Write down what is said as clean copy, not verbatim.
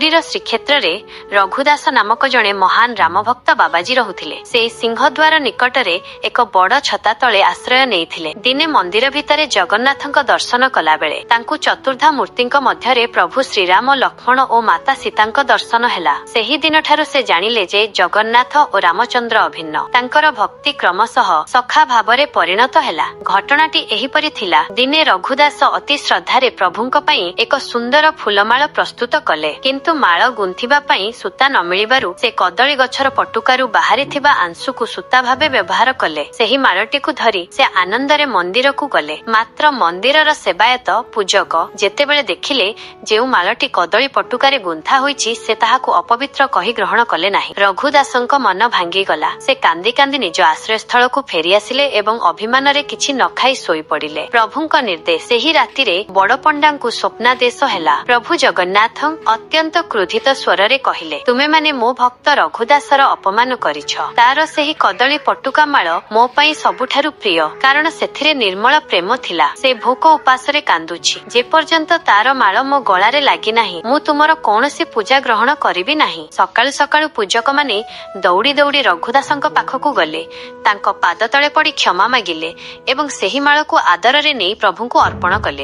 ପୁରୀର ଶ୍ରୀକ୍ଷେତ୍ରରେ ରଘୁଦାସ ନାମକ ଜଣେ ମହାନ ରାମଭକ୍ତ ବାବାଜୀ ରହୁଥିଲେ। ସେ ସିଂହଦ୍ୱାର ନିକଟରେ ଏକ ବଡ଼ ଛତା ତଳେ ଆଶ୍ରୟ ନେଇଥିଲେ। ଦିନେ ମନ୍ଦିର ଭିତରେ ଜଗନ୍ନାଥଙ୍କ ଦର୍ଶନ କଲାବେଳେ ତାଙ୍କୁ ଚତୁର୍ଦ୍ଧା ମୂର୍ତ୍ତିଙ୍କ ମଧ୍ୟରେ ପ୍ରଭୁ ଶ୍ରୀରାମ, ଲକ୍ଷ୍ମଣ ଓ ମାତା ସୀତାଙ୍କ ଦର୍ଶନ ହେଲା। ସେହି ଦିନଠାରୁ ସେ ଜାଣିଲେ ଯେ ଜଗନ୍ନାଥ ଓ ରାମଚନ୍ଦ୍ର ଅଭିନ୍ନ। ତାଙ୍କର ଭକ୍ତି କ୍ରମଶଃ ସଖା ଭାବରେ ପରିଣତ ହେଲା। ଘଟଣାଟି ଏହିପରି ଥିଲା। ଦିନେ ରଘୁଦାସ ଅତି ଶ୍ରଦ୍ଧାରେ ପ୍ରଭୁଙ୍କ ପାଇଁ ଏକ ସୁନ୍ଦର ଫୁଲମାଳ ପ୍ରସ୍ତୁତ କଲେ, କିନ୍ତୁ ମାଳ ଗୁନ୍ଥିବା ପାଇଁ ସୂତା ନ ମିଳିବାରୁ ସେ କଦଳୀ ଗଛର ପଟୁକାରୁ ବାହାରିଥିବା ଆଂଶୁକୁ ସୂତା ଭାବେ ବ୍ୟବହାର କଲେ। ସେହି ମାଳଟିକୁ ଧରି ସେ ଆନନ୍ଦରେ ମନ୍ଦିରକୁ ଗଲେ। ମାତ୍ର ମନ୍ଦିରର ସେବାୟତ ପୂଜକ ଯେତେବେଳେ ଦେଖିଲେ ଯେଉଁ ମାଳଟି କଦଳୀ ପଟୁକାରେ ଗୁନ୍ଥା ହୋଇଛି, ସେ ତାହାକୁ ଅପବିତ୍ର କହି ଗ୍ରହଣ କଲେ ନାହିଁ। ରଘୁଦାସଙ୍କ ମନ ଭାଙ୍ଗିଗଲା। ସେ କାନ୍ଦି କାନ୍ଦି ନିଜ ଆଶ୍ରୟସ୍ଥଳକୁ ଫେରିଆସିଲେ ଏବଂ ଅଭିମାନରେ କିଛି ନ ଖାଇ ଶୋଇପଡ଼ିଲେ। ପ୍ରଭୁଙ୍କ ନିର୍ଦ୍ଦେଶ। ସେହି ରାତିରେ ବଡ଼ପଣ୍ଡାଙ୍କୁ ସ୍ୱପ୍ନାଦେଶ ହେଲା। ପ୍ରଭୁ ଜଗନ୍ନାଥ ଅତ୍ୟନ୍ତ କ୍ରୋଧିତ ସ୍ୱରରେ କହିଲେ, ତୁମେମାନେ ମୋ ଭକ୍ତ ରଘୁଦାସର ଅପମାନ କରିଛ। ତାର ସେହି କଦଳୀ ପଟୁକା ମାଳ ମୋ ପାଇଁ ସବୁଠାରୁ ପ୍ରିୟ, କାରଣ ସେଥିରେ ନିର୍ମଳ ପ୍ରେମ ଥିଲା। ସେ ଭୋକ ଉପାସରେ କାନ୍ଦୁଛି। ଯେପର୍ଯ୍ୟନ୍ତ ତାର ମାଳ ମୋ ଗଳାରେ ଲାଗିନାହିଁ, ମୁଁ ତୁମର କୌଣସି ପୂଜା ଗ୍ରହଣ କରିବି ନାହିଁ। ସକାଳୁ ସକାଳୁ ପୂଜକମାନେ ଦୌଡ଼ି ଦୌଡ଼ି ରଘୁଦାସଙ୍କ ପାଖକୁ ଗଲେ। ତାଙ୍କ ପାଦ ତଳେ ପଡ଼ି କ୍ଷମା ମାଗିଲେ ଏବଂ ସେହି ମାଳକୁ ଆଦରରେ ନେଇ ପ୍ରଭୁଙ୍କୁ ଅର୍ପଣ କଲେ।